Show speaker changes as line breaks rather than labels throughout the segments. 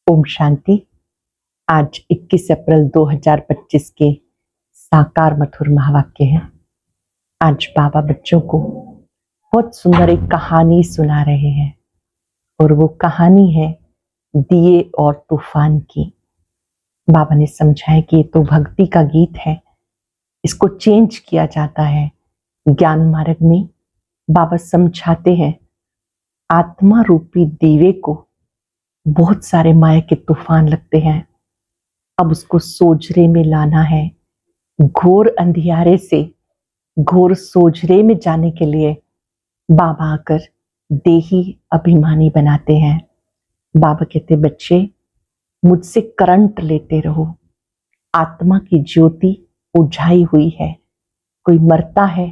ओम शांति। आज 21 अप्रैल 2025 के साकार मधुर महावाक्य हैं। आज बाबा बच्चों को बहुत सुंदर एक कहानी सुना रहे हैं और वो कहानी है दिए और तूफान की। बाबा ने समझाया कि ये तो भक्ति का गीत है, इसको चेंज किया जाता है। ज्ञान मार्ग में बाबा समझाते हैं आत्मा रूपी दीवे को बहुत सारे माया के तूफान लगते हैं, अब उसको सोजरे में लाना है। घोर अंधियारे से घोर सोजरे में जाने के लिए बाबा आकर देही अभिमानी बनाते हैं। बाबा कहते बच्चे मुझसे करंट लेते रहो, आत्मा की ज्योति उझाई हुई है। कोई मरता है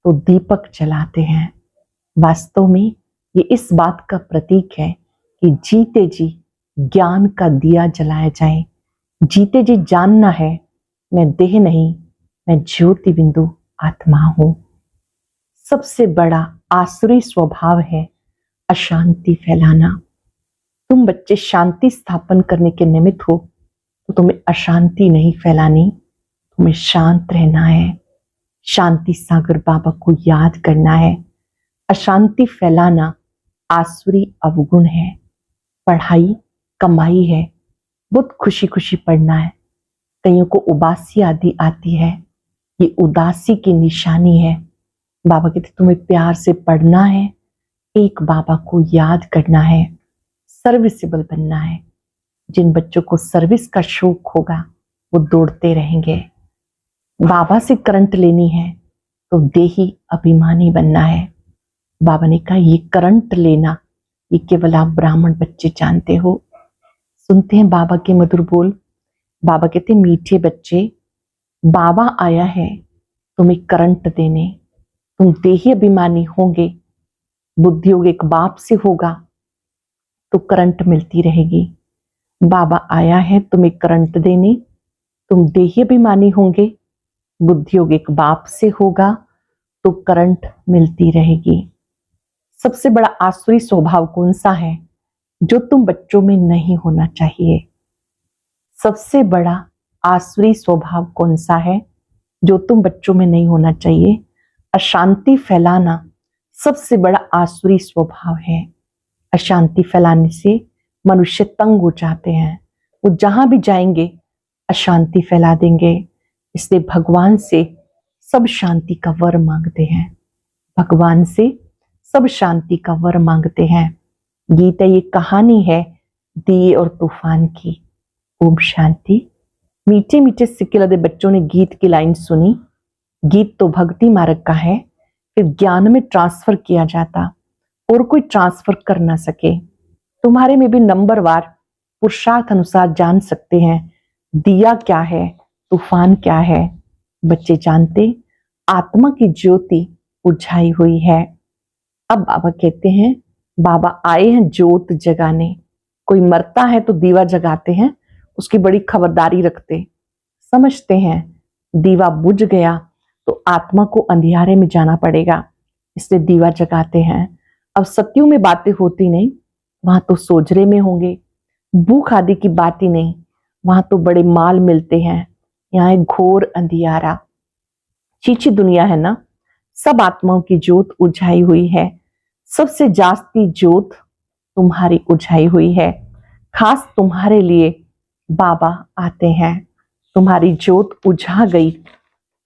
तो दीपक जलाते हैं। वास्तव में ये इस बात का प्रतीक है कि जीते जी ज्ञान का दिया जलाया जाए। जीते जी जानना है मैं देह नहीं, मैं ज्योति बिंदु आत्मा हूं। सबसे बड़ा आसुरी स्वभाव है अशांति फैलाना। तुम बच्चे शांति स्थापन करने के निमित्त हो तो तुम्हें अशांति नहीं फैलानी, तुम्हें शांत रहना है। शांति सागर बाबा को याद करना है। अशांति फैलाना आसुरी अवगुण है। पढ़ाई कमाई है, बहुत खुशी खुशी पढ़ना है। कईयों को उबासी आदि आती है, ये उदासी की निशानी है। बाबा कहते तुम्हें प्यार से पढ़ना है, एक बाबा को याद करना है, सर्विसेबल बनना है। जिन बच्चों को सर्विस का शौक होगा वो दौड़ते रहेंगे। बाबा से करंट लेनी है तो देही अभिमानी बनना है। बाबा ने कहा ये करंट लेना ये केवल आप ब्राह्मण बच्चे जानते हो। सुनते हैं बाबा के मधुर बोल। बाबा कहते मीठे बच्चे, बाबा आया है तुम्हें करंट देने। तुम देही अभिमानी होंगे, बुद्धि योग एक बाप से होगा तो करंट मिलती रहेगी। बाबा आया है तुम्हें करंट देने, तुम देही अभिमानी होंगे, बुद्धि योग एक बाप से होगा तो करंट मिलती रहेगी। सबसे बड़ा आसुरी स्वभाव कौन सा है जो तुम बच्चों में नहीं होना चाहिए? सबसे बड़ा आसुरी स्वभाव कौन सा है जो तुम बच्चों में नहीं होना चाहिए? अशांति फैलाना सबसे बड़ा आसुरी स्वभाव है। अशांति फैलाने से मनुष्य तंग हो जाते हैं, वो जहां भी जाएंगे अशांति फैला देंगे। इसलिए भगवान से सब शांति का वर मांगते हैं, भगवान से सब शांति का वर मांगते हैं। गीता ये कहानी है दिए और तूफान की। ओम शांति। मीठे मीठे सिक्के लदे बच्चों ने गीत की लाइन सुनी। गीत तो भक्ति मार्ग का है, फिर ज्ञान में ट्रांसफर किया जाता और कोई ट्रांसफर कर ना सके। तुम्हारे में भी नंबरवार पुरुषार्थ अनुसार जान सकते हैं दिया क्या है, तूफान क्या है। बच्चे जानते आत्मा की ज्योति उझाई हुई है। अब बाबा कहते हैं बाबा आए हैं ज्योत जगाने। कोई मरता है तो दीवा जगाते हैं, उसकी बड़ी खबरदारी रखते, समझते हैं दीवा बुझ गया तो आत्मा को अंधियारे में जाना पड़ेगा, इसलिए दीवा जगाते हैं। अब सत्यों में बातें होती नहीं, वहां तो सोजरे में होंगे। भूख आदि की बात ही नहीं, वहां तो बड़े माल मिलते हैं। यहाँ एक घोर अंधियारा चीची दुनिया है ना। सब आत्माओं की ज्योत उझाई हुई है। सबसे जास्ती ज्योत तुम्हारी उझाई हुई है। खास तुम्हारे लिए बाबा आते हैं। तुम्हारी ज्योत उझा गई,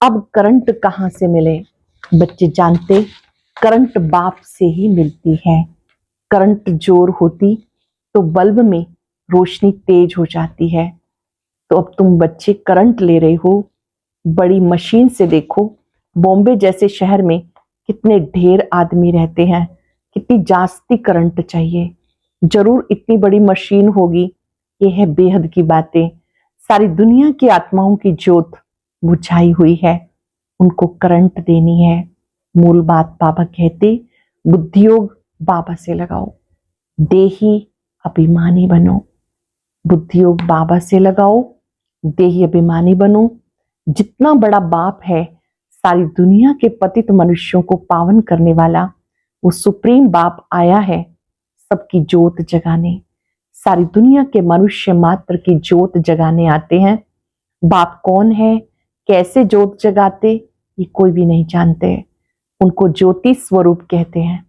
अब करंट कहां से मिले? बच्चे जानते करंट बाप से ही मिलती है। करंट जोर होती तो बल्ब में रोशनी तेज हो जाती है। तो अब तुम बच्चे करंट ले रहे हो बड़ी मशीन से। देखो बॉम्बे जैसे शहर में कितने ढेर आदमी रहते हैं, कितनी जास्ती करंट चाहिए। जरूर इतनी बड़ी मशीन होगी, ये है बेहद की बातें। सारी दुनिया की आत्माओं की ज्योत बुझाई हुई है, उनको करंट देनी है। मूल बात बाबा कहते बुद्धि योग बाबा से लगाओ, देही अभिमानी बनो। बुद्धि योग बाबा से लगाओ, देही अभिमानी बनो। जितना बड़ा बाप है सारी दुनिया के पतित मनुष्यों को पावन करने वाला, वो सुप्रीम बाप आया है सबकी ज्योत जगाने। सारी दुनिया के मनुष्य मात्र की ज्योत जगाने आते हैं। बाप कौन है, कैसे ज्योत जगाते, ये कोई भी नहीं जानते। उनको ज्योति स्वरूप कहते हैं,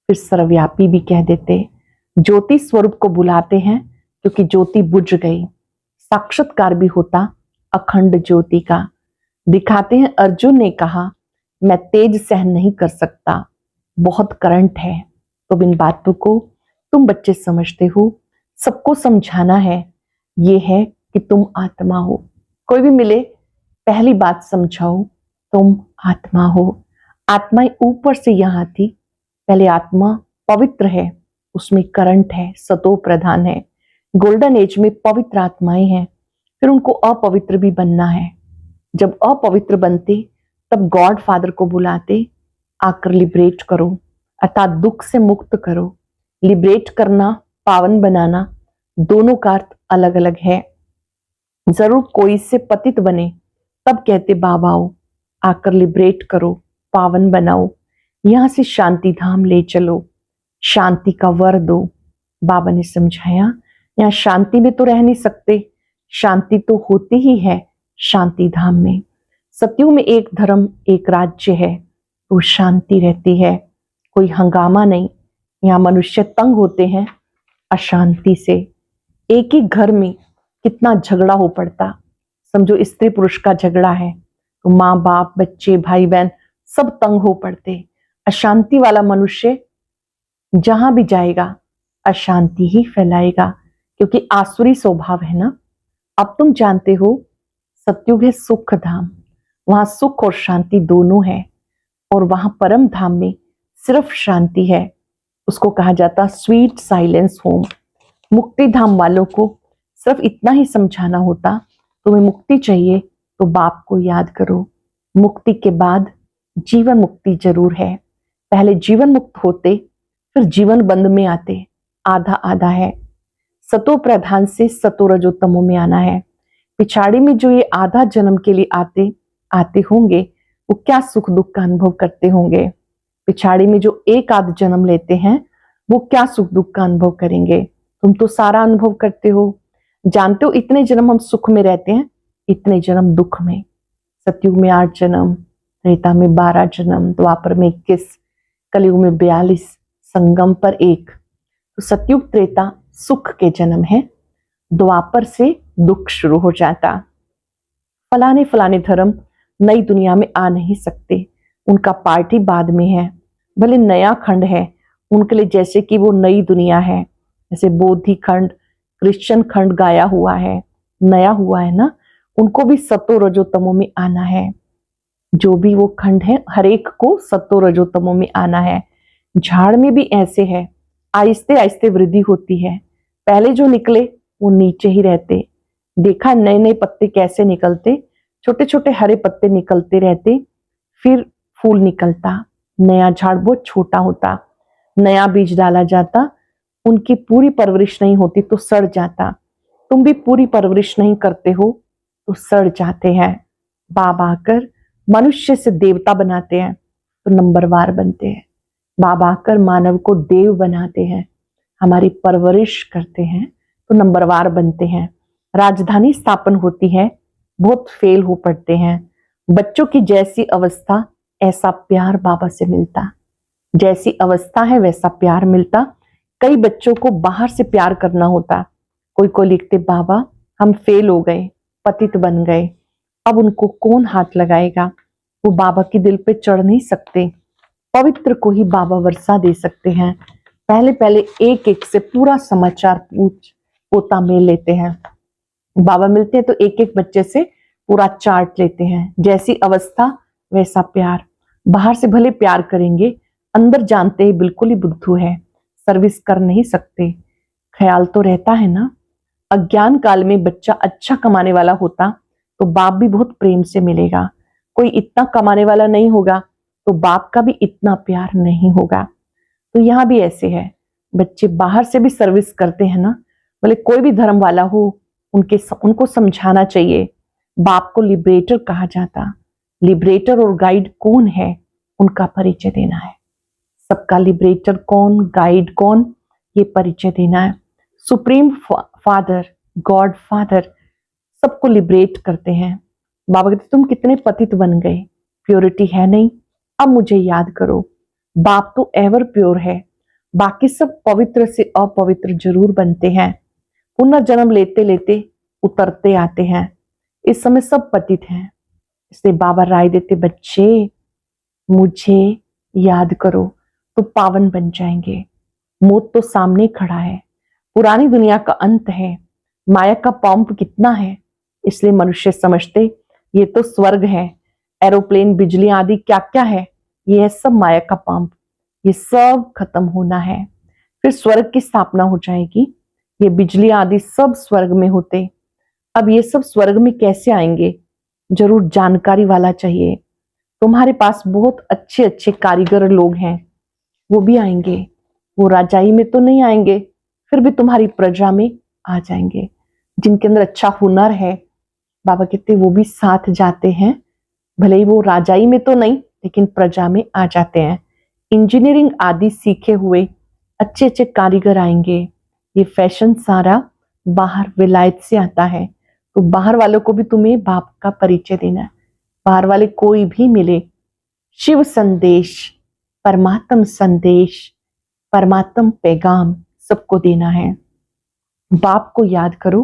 फिर सर्वव्यापी भी कह देते। ज्योति स्वरूप को बुलाते हैं क्योंकि ज्योति बुझ गई। साक्षात्कार भी होता अखंड ज्योति का। दिखाते हैं, अर्जुन ने कहा मैं तेज सहन नहीं कर सकता, बहुत करंट है। तो इन बातों को तुम बच्चे समझते हो, सबको समझाना है। ये है कि तुम आत्मा हो। कोई भी मिले पहली बात समझाओ, तुम आत्मा हो। आत्माएं ऊपर से यहाँ थी, पहले आत्मा पवित्र है, उसमें करंट है, सतो प्रधान है। गोल्डन एज में पवित्र आत्माएं हैं, फिर उनको अपवित्र भी बनना है। जब अपवित्र बनते तब गॉड फादर को बुलाते, आकर लिबरेट करो, अर्थात दुख से मुक्त करो। लिबरेट करना, पावन बनाना, दोनों का अर्थ अलग अलग है। जरूर कोई से पतित बने तब कहते बाबा आओ, आकर लिबरेट करो, पावन बनाओ, यहां से शांति धाम ले चलो, शांति का वर दो। बाबा ने समझाया यहाँ शांति में तो रह नहीं सकते, शांति तो होती ही है शांति धाम में। सतयुग में एक धर्म एक राज्य है, तो शांति रहती है, कोई हंगामा नहीं। यहाँ मनुष्य तंग होते हैं अशांति से। एक ही घर में कितना झगड़ा हो पड़ता, समझो स्त्री पुरुष का झगड़ा है तो माँ बाप बच्चे भाई बहन सब तंग हो पड़ते। अशांति वाला मनुष्य जहां भी जाएगा अशांति ही फैलाएगा, क्योंकि आसुरी स्वभाव है ना। अब तुम जानते हो सतयुग है सुख धाम, वहां सुख और शांति दोनों है, और वहां परम धाम में सिर्फ शांति है। उसको कहा जाता स्वीट साइलेंस होम। मुक्ति धाम वालों को सिर्फ इतना ही समझाना होता, तुम्हें मुक्ति चाहिए तो बाप को याद करो। मुक्ति के बाद जीवन मुक्ति जरूर है। पहले जीवन मुक्त होते, फिर जीवन बंद में आते, आधा आधा है। सतो प्रधान से सतो रजोतमो में आना है। पिछाड़ी में जो ये आधा जन्म के लिए आते होंगे, वो क्या सुख दुख का अनुभव करते होंगे। पिछाड़ी में जो एक आध जन्म लेते हैं, वो क्या सुख दुख का अनुभव करेंगे। तुम तो सारा अनुभव करते हो, जानते हो इतने जन्म हम सुख में रहते हैं, इतने जन्म दुख में। सतयुग में 8 जन्म, त्रेता में 12 जन्म, द्वापर में 21, कलयुग में 42, संगम पर 1। तो सतयुग त्रेता सुख के जन्म है, द्वापर से दुख शुरू हो जाता। फलाने फलाने धर्म नई दुनिया में आ नहीं सकते, उनका पार्टी बाद में है। भले नया खंड है उनके लिए, जैसे कि वो नई दुनिया है, जैसे बोधि खंड क्रिश्चियन खंड गाया हुआ है, नया हुआ है ना, उनको भी सतो रजोतमो में आना है। जो भी वो खंड है हर एक को सतो रजोतमो में आना है। झाड़ में भी ऐसे है, आहिस्ते आहिस्ते वृद्धि होती है। पहले जो निकले वो नीचे ही रहते, देखा नए नए पत्ते कैसे निकलते, छोटे छोटे हरे पत्ते निकलते रहते, फिर फूल निकलता, नया झाड़ बहुत छोटा होता, नया बीज डाला जाता, उनकी पूरी परवरिश नहीं होती तो सड़ जाता। तुम भी पूरी परवरिश नहीं करते हो तो सड़ जाते हैं। बाबा आकर मनुष्य से देवता बनाते हैं तो नंबरवार बनते हैं। बाबा आकर मानव को देव बनाते हैं, हमारी परवरिश करते हैं तो नंबरवार बनते हैं। राजधानी स्थापन होती है, बहुत फेल हो पड़ते हैं। बच्चों की जैसी अवस्था ऐसा प्यार बाबा से मिलता, जैसी अवस्था है वैसा प्यार मिलता। कई बच्चों को बाहर से प्यार करना होता। कोई को लिखते बाबा हम फेल हो गए, पतित बन गए, अब उनको कौन हाथ लगाएगा। वो बाबा की दिल पे चढ़ नहीं सकते, पवित्र को ही बाबा वर्षा दे सकते हैं। पहले पहले एक एक से पूरा समाचार पूछ पोता में लेते हैं। बाबा मिलते हैं तो एक एक बच्चे से पूरा चार्ट लेते हैं, जैसी अवस्था वैसा प्यार। बाहर से भले प्यार करेंगे, अंदर जानते ही बिल्कुल ही बुद्धू है, सर्विस कर नहीं सकते। ख्याल तो रहता है ना, अज्ञान काल में बच्चा अच्छा कमाने वाला होता तो बाप भी बहुत प्रेम से मिलेगा। कोई इतना कमाने वाला नहीं होगा तो बाप का भी इतना प्यार नहीं होगा। तो यहाँ भी ऐसे है, बच्चे बाहर से भी सर्विस करते हैं ना, बोले कोई भी धर्म वाला हो उनको समझाना चाहिए। बाप को लिबरेटर कहा जाता, लिबरेटर और गाइड कौन है उनका परिचय देना है। सबका लिबरेटर कौन, गाइड कौन, ये परिचय देना है। सुप्रीम फादर, गॉड फादर सबको लिबरेट करते हैं। बाबा कहते तुम कितने पतित बन गए, प्योरिटी है नहीं, अब मुझे याद करो। बाप तो एवर प्योर है, बाकी सब पवित्र से अपवित्र जरूर बनते हैं, पुनर्जन्म लेते लेते उतरते आते हैं, इस समय सब पतित हैं। इसलिए बाबा राय देते बच्चे मुझे याद करो तो पावन बन जाएंगे। मौत तो सामने खड़ा है, पुरानी दुनिया का अंत है, माया का पंप कितना है, इसलिए मनुष्य समझते ये तो स्वर्ग है, एरोप्लेन, बिजली आदि क्या क्या है, ये है सब माया का पंप, ये सब खत्म होना है, फिर स्वर्ग की स्थापना हो जाएगी। ये बिजली आदि सब स्वर्ग में होते, अब ये सब स्वर्ग में कैसे आएंगे, जरूर जानकारी वाला चाहिए। तुम्हारे पास बहुत अच्छे अच्छे कारीगर लोग हैं, वो भी आएंगे, वो राजाई में तो नहीं आएंगे, फिर भी तुम्हारी प्रजा में आ जाएंगे। जिनके अंदर अच्छा हुनर है, बाबा कहते वो भी साथ जाते हैं, भले ही वो राजाई में तो नहीं लेकिन प्रजा में आ जाते हैं। इंजीनियरिंग आदि सीखे हुए अच्छे अच्छे कारीगर आएंगे। ये फैशन सारा बाहर विलायत से आता है, तो बाहर वालों को भी तुम्हें बाप का परिचय देना है। बाहर वाले कोई भी मिले, शिव संदेश, परमात्म संदेश, परमात्म पैगाम सबको देना है। बाप को याद करो,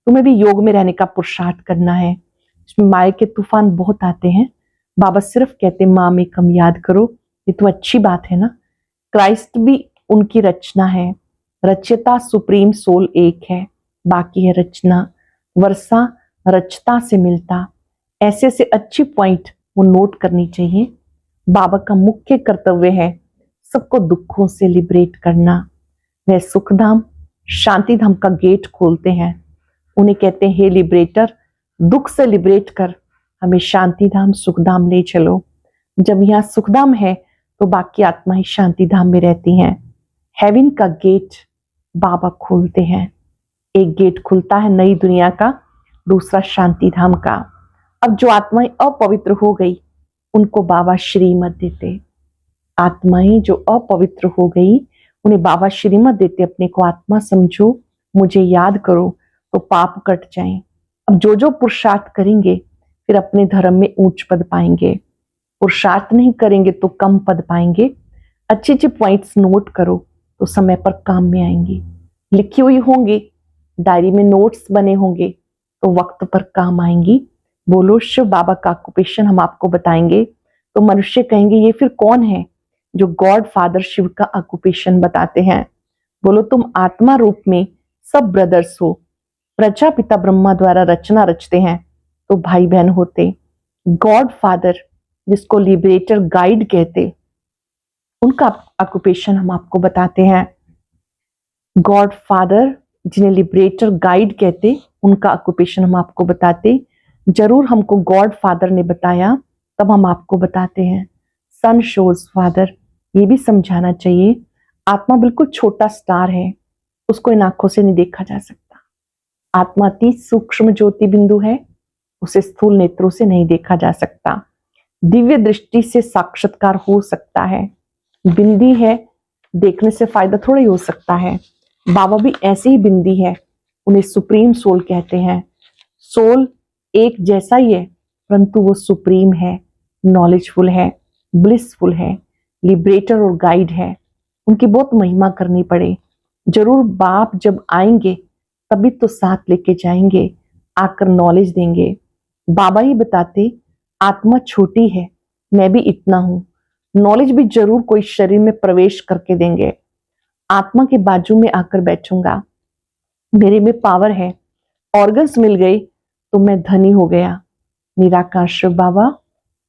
तुम्हें भी योग में रहने का पुरुषार्थ करना है। इसमें माया के तूफान बहुत आते हैं, बाबा सिर्फ कहते माँ में कम याद करो, ये तो अच्छी बात है ना। क्राइस्ट भी उनकी रचना है, रचयिता सुप्रीम सोल एक है, बाकी है रचना, वर्षा रचता से मिलता। ऐसे ऐसे अच्छी पॉइंट वो नोट करनी चाहिए। बाबा का मुख्य कर्तव्य है सबको दुखों से लिबरेट करना। वह सुखधाम शांतिधाम का गेट खोलते हैं, उन्हें कहते हैं हे लिबरेटर, दुख से लिबरेट कर हमें शांतिधाम सुखधाम ले चलो। जब यहाँ सुखधाम है तो बाकी आत्मा ही शांतिधाम में रहती हैं। हेवन का गेट बाबा खोलते हैं, एक गेट खुलता है नई दुनिया का, दूसरा शांतिधाम का। अब जो आत्माएं अपवित्र हो गई उनको बाबा श्रीमत देते, आत्माएं जो अपवित्र हो गई उन्हें बाबा श्रीमत देते, अपने को आत्मा समझो, मुझे याद करो तो पाप कट जाएं। अब जो जो पुरुषार्थ करेंगे फिर अपने धर्म में ऊंच पद पाएंगे, पुरुषार्थ नहीं करेंगे तो कम पद पाएंगे। अच्छे अच्छे पॉइंट्स नोट करो तो समय पर काम में आएंगी, लिखी हुई होंगी, डायरी में नोट्स बने होंगे तो वक्त पर काम आएंगी। बोलो शिव बाबा का ऑक्यूपेशन हम आपको बताएंगे तो मनुष्य कहेंगे ये फिर कौन है जो गॉड फादर शिव का ऑक्यूपेशन बताते हैं। बोलो तुम आत्मा रूप में सब ब्रदर्स हो, प्रजापिता ब्रह्मा द्वारा रचना रचते हैं तो भाई बहन होते। गॉड फादर जिसको लिबरेटर गाइड कहते, उनका ऑक्यूपेशन हम आपको बताते हैं। गॉड फादर जिन्हें लिबरेटर गाइड कहते, उनका ऑक्यूपेशन हम आपको बताते। जरूर हमको गॉड फादर ने बताया तब हम आपको बताते हैं। सन शोज फादर, ये भी समझाना चाहिए आत्मा बिल्कुल छोटा स्टार है, उसको इन आंखों से नहीं देखा जा सकता। आत्मा अति सूक्ष्म ज्योति बिंदु है, उसे स्थूल नेत्रों से नहीं देखा जा सकता। दिव्य दृष्टि से साक्षात्कार हो सकता है, बिंदी है, देखने से फायदा थोड़ा ही हो सकता है। बाबा भी ऐसी ही बिंदी है, उन्हें सुप्रीम सोल कहते हैं। सोल एक जैसा ही है परंतु वो सुप्रीम है, नॉलेजफुल है, ब्लिसफुल है, लिबरेटर और गाइड है। उनकी बहुत महिमा करनी पड़े। जरूर बाप जब आएंगे तभी तो साथ लेके जाएंगे, आकर नॉलेज देंगे। बाबा ही बताते आत्मा छोटी है, मैं भी इतना हूं, नॉलेज भी जरूर कोई शरीर में प्रवेश करके देंगे। आत्मा के बाजू में आकर बैठूंगा, मेरे में पावर है, ऑर्गन्स मिल गए तो मैं धनी हो गया। निराकार शिव बाबा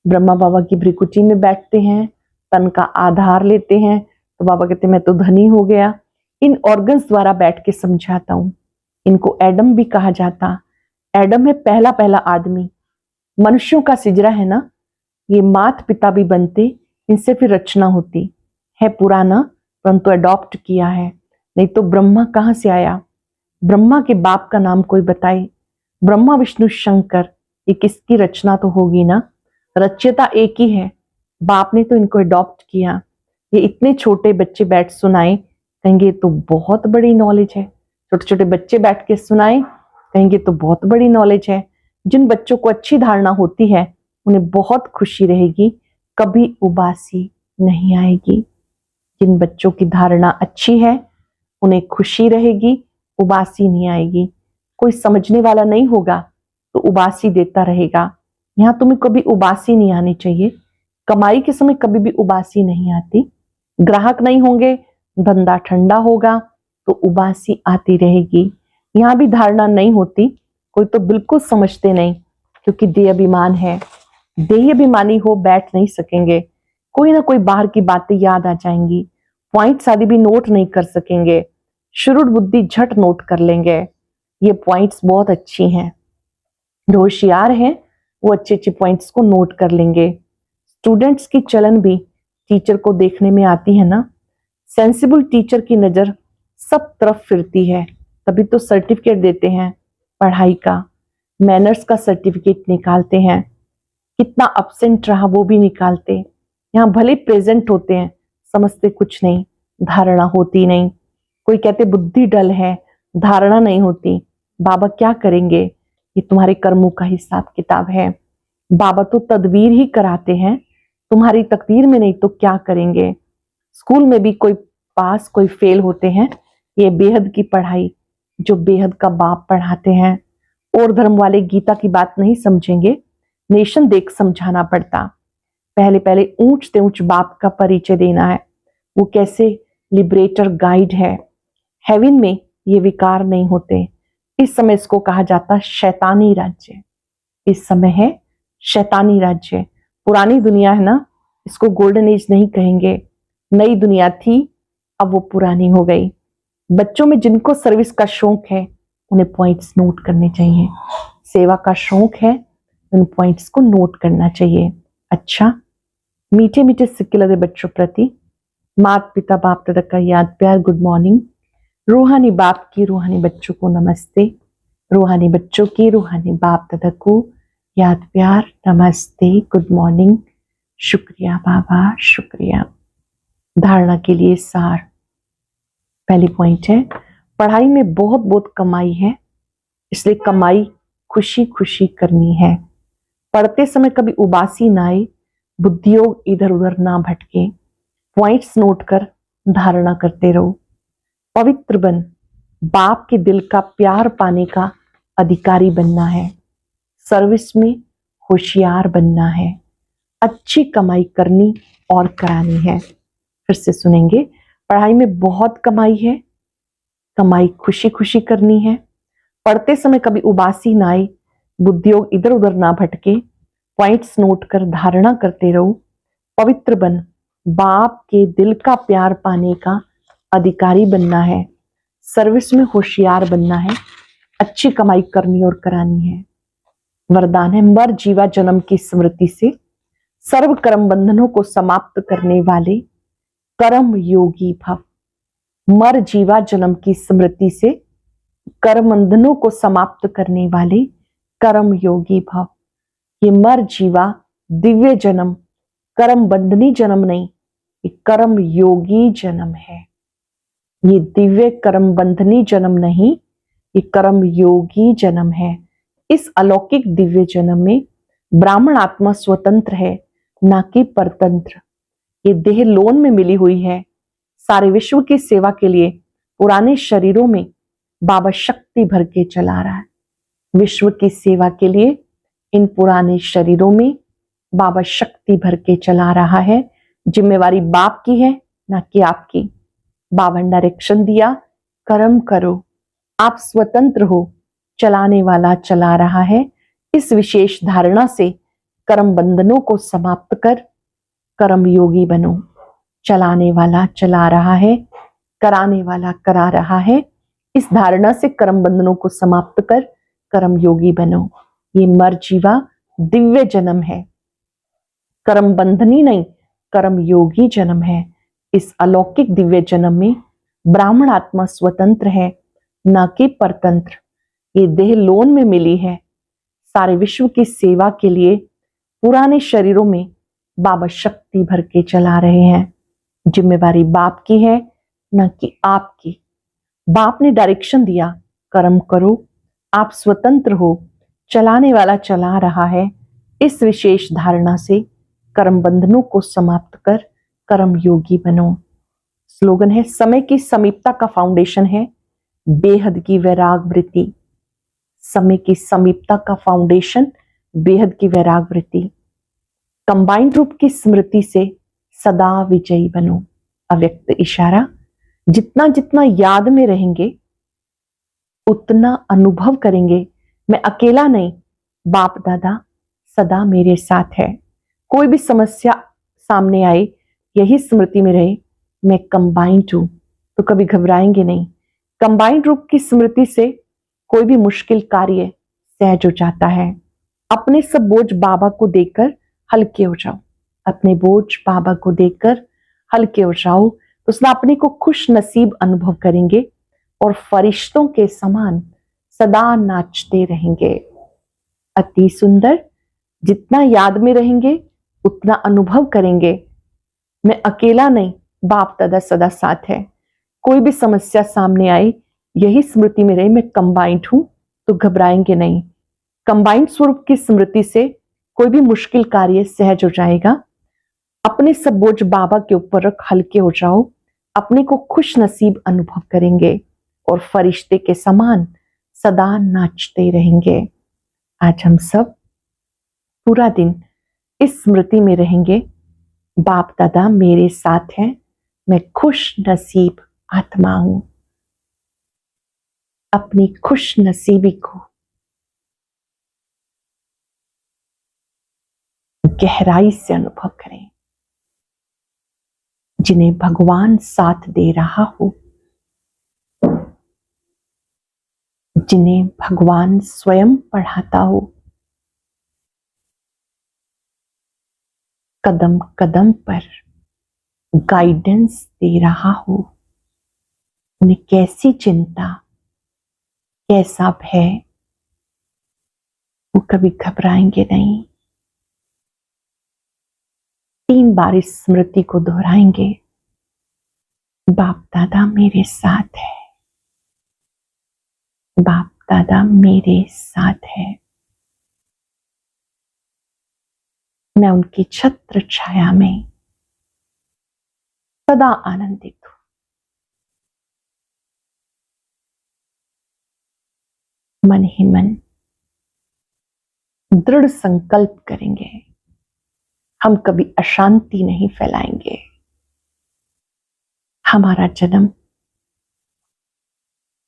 ब्रह्मा बाबा की भ्रिकुटी में बैठते हैं, तन का आधार लेते हैं तो बाबा कहते मैं तो धनी हो गया। इन ऑर्गन्स द्वारा बैठ के समझाता हूं। इनको एडम भी कहा जाता, एडम है पहला पहला आदमी, मनुष्यों का सिजरा है ना। ये मात पिता भी बनते, इनसे फिर रचना होती है, पुराना परंतु अडॉप्ट किया है। नहीं तो ब्रह्मा कहां से आया, ब्रह्मा के बाप का नाम कोई बताए। ब्रह्मा विष्णु शंकर, ये किसकी रचना तो होगी ना, रचयिता एक ही है, बाप ने तो इनको अडॉप्ट किया। ये इतने छोटे बच्चे बैठ सुनाए, कहेंगे तो बहुत बड़ी नॉलेज है, छोटे छोटे बच्चे बैठ के सुनाएं, कहेंगे तो बहुत बड़ी नॉलेज है। जिन बच्चों को अच्छी धारणा होती है उन्हें बहुत खुशी रहेगी, कभी उबासी नहीं आएगी। जिन बच्चों की धारणा अच्छी है उन्हें खुशी रहेगी, उबासी नहीं आएगी। कोई समझने वाला नहीं होगा तो उबासी देता रहेगा। यहाँ तुम्हें कभी उबासी नहीं आनी चाहिए। कमाई के समय कभी भी उबासी नहीं आती। ग्राहक नहीं होंगे, धंधा ठंडा होगा तो उबासी आती रहेगी। यहाँ भी धारणा नहीं होती, कोई तो बिल्कुल समझते नहीं, क्योंकि देह अभिमान है। देह अभिमानी हो बैठ नहीं सकेंगे, कोई ना कोई बाहर की बातें याद आ जाएंगी, पॉइंट्स आदि भी नोट नहीं कर सकेंगे। शुरुड़ बुद्धि झट नोट कर लेंगे। ये पॉइंट्स बहुत अच्छी हैं। जो होशियार हैं वो अच्छे अच्छे पॉइंट्स को नोट कर लेंगे। स्टूडेंट्स की चलन भी टीचर को देखने में आती है ना। सेंसिबल टीचर की नजर सब तरफ फिरती है, तभी तो सर्टिफिकेट देते हैं पढ़ाई का, मैनर्स का सर्टिफिकेट निकालते हैं। कितना अब्सेंट रहा वो भी निकालते। यहाँ भले प्रेजेंट होते हैं, समझते कुछ नहीं, धारणा होती नहीं। कोई कहते बुद्धि डल है, धारणा नहीं होती। बाबा क्या करेंगे, ये तुम्हारे कर्मों का हिसाब किताब है। बाबा तो तदबीर ही कराते हैं, तुम्हारी तकदीर में नहीं तो क्या करेंगे। स्कूल में भी कोई पास कोई फेल होते हैं। ये बेहद की पढ़ाई जो बेहद का बाप पढ़ाते हैं। और धर्म वाले गीता की बात नहीं समझेंगे, नेशन देख समझाना पड़ता। पहले पहले ऊंच से ऊंच बाप का परिचय देना है। वो कैसे लिबरेटर गाइड है। हेवन में ये विकार नहीं होते। इस समय इसको कहा जाता शैतानी राज्य। इस समय है शैतानी राज्य। पुरानी दुनिया है ना, इसको गोल्डन एज नहीं कहेंगे। नई दुनिया थी, अब वो पुरानी हो गई। बच्चों में जिनको सर्विस का शौक है उन्हें पॉइंट्स नोट करने चाहिए। सेवा का शौक है, उन पॉइंट्स को नोट करना चाहिए। अच्छा, मीठे मीठे सिक्के लगे बच्चों प्रति माता पिता बाप दादा का याद प्यार गुड मॉर्निंग। रूहानी बाप की रूहानी बच्चों को नमस्ते। रूहानी बच्चों की रूहानी बाप दादा को याद प्यार नमस्ते गुड मॉर्निंग। शुक्रिया बाबा, शुक्रिया। धारणा के लिए सार। पहली पॉइंट है, पढ़ाई में बहुत बहुत कमाई है, इसलिए कमाई खुशी खुशी करनी है। पढ़ते समय कभी उबासी ना आए, बुद्धियोग इधर उधर ना भटके। पॉइंट्स नोट कर धारणा करते रहो। पवित्र बन, बाप के दिल का प्यार पाने का अधिकारी बनना है। सर्विस में होशियार बनना है। अच्छी कमाई करनी और करानी है। फिर से सुनेंगे, पढ़ाई में बहुत कमाई है, कमाई खुशी खुशी करनी है। पढ़ते समय कभी उबासी ना आए, बुद्धियोग इधर उधर ना भटके। पॉइंट्स नोट कर धारणा करते रहो। पवित्र बन, बाप के दिल का प्यार पाने का अधिकारी बनना है। सर्विस में होशियार बनना है। अच्छी कमाई करनी और करानी है। वरदान है, मर जीवा जन्म की स्मृति से सर्व कर्म बंधनों को समाप्त करने वाले कर्म योगी भव। मर जीवा जन्म की स्मृति से कर्म बंधनों को समाप्त करने वाले कर्म योगी भव। ये मर जीवा दिव्य जन्म, कर्म बंधनी जन्म नहीं, ये कर्म योगी जन्म है। ये दिव्य कर्म बंधनी जन्म नहीं, ये कर्म योगी जन्म है। इस अलौकिक दिव्य जन्म में ब्राह्मण आत्मा स्वतंत्र है, ना कि परतंत्र। ये देह लोन में मिली हुई है। सारे विश्व की सेवा के लिए पुराने शरीरों में बाबा शक्ति भर के चला रहा है। विश्व की सेवा के लिए इन पुराने शरीरों में बाबा शक्ति भर के चला रहा है। जिम्मेवारी बाप की है, ना कि आपकी। बाबा ने डायरेक्शन दिया, कर्म करो, आप स्वतंत्र हो, चलाने वाला चला रहा है। इस विशेष धारणा से कर्म बंधनों को समाप्त कर कर्म योगी बनो। चलाने वाला चला रहा है, कराने वाला करा रहा है। इस धारणा से कर्म बंधनों को समाप्त कर कर्म योगी बनो। ये मर जीवा दिव्य जन्म है, कर्म बंधनी नहीं, कर्म योगी जन्म है। इस अलौकिक दिव्य जन्म में ब्राह्मण आत्मा स्वतंत्र है, ना कि परतंत्र। ये देह लोन में मिली है। सारे विश्व की सेवा के लिए पुराने शरीरों में बाबा शक्ति भर के चला रहे हैं। जिम्मेवारी बाप की है, ना कि आपकी। बाप ने डायरेक्शन दिया, कर्म करो, आप स्वतंत्र हो, चलाने वाला चला रहा है। इस विशेष धारणा से कर्म बंधनों को समाप्त कर कर्म योगी बनो। स्लोगन है, समय की समीपता का फाउंडेशन है बेहद की वैराग वृत्ति। समय की समीपता का फाउंडेशन बेहद की वैराग वृत्ति। कंबाइंड रूप की स्मृति से सदा विजयी बनो। अव्यक्त इशारा, जितना जितना याद में रहेंगे उतना अनुभव करेंगे मैं अकेला नहीं, बाप दादा सदा मेरे साथ है। कोई भी समस्या सामने आए यही स्मृति में रहे, मैं कंबाइंड हूं, तो कभी घबराएंगे नहीं। कंबाइंड रूप की स्मृति से कोई भी मुश्किल कार्य सहज हो जाता है। अपने सब बोझ बाबा को देकर हल्के हो जाओ। अपने बोझ बाबा को देकर हल्के हो जाओ, तो उसमें अपने को खुश नसीब अनुभव करेंगे और फरिश्तों के समान सदा नाचते रहेंगे। अति सुंदर, जितना याद में रहेंगे उतना अनुभव करेंगे मैं अकेला नहीं, बाप दादा सदा साथ है। कोई भी समस्या सामने आए यही स्मृति में रहे, मैं कंबाइंड हूं, तो घबराएंगे नहीं। कंबाइंड स्वरूप की स्मृति से कोई भी मुश्किल कार्य सहज हो जाएगा। अपने सब बोझ बाबा के ऊपर रख हल्के हो जाओ, अपने को खुश नसीब अनुभव करेंगे और फरिश्ते के समान सदा नाचते रहेंगे। आज हम सब पूरा दिन इस स्मृति में रहेंगे, बाप दादा मेरे साथ हैं, मैं खुश नसीब आत्मा हूं। अपनी खुश नसीबी को गहराई से अनुभव करें। जिन्हें भगवान साथ दे रहा हो, जिन्हें भगवान स्वयं पढ़ाता हो, कदम कदम पर गाइडेंस दे रहा हो, उन्हें कैसी चिंता, कैसा भय, वो कभी घबराएंगे नहीं। 3 बार इस स्मृति को दोहराएंगे, बाप दादा मेरे साथ है, बाप दादा मेरे साथ है। मैं उनकी छत्र छाया में सदा आनंदित हूं। मन ही मन दृढ़ संकल्प करेंगे, हम कभी अशांति नहीं फैलाएंगे। हमारा जन्म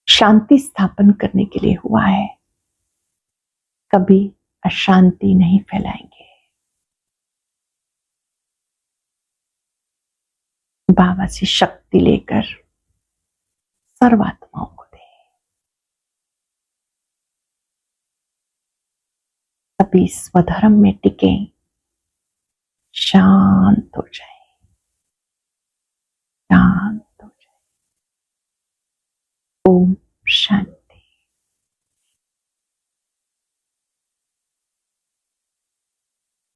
शांति स्थापन करने के लिए हुआ है, कभी अशांति नहीं फैलाएंगे। बाबा से शक्ति लेकर सर्वात्माओं को दे। सभी स्वधर्म में टिके, शांत हो जाए, शांत हो जाए। ओम शांति।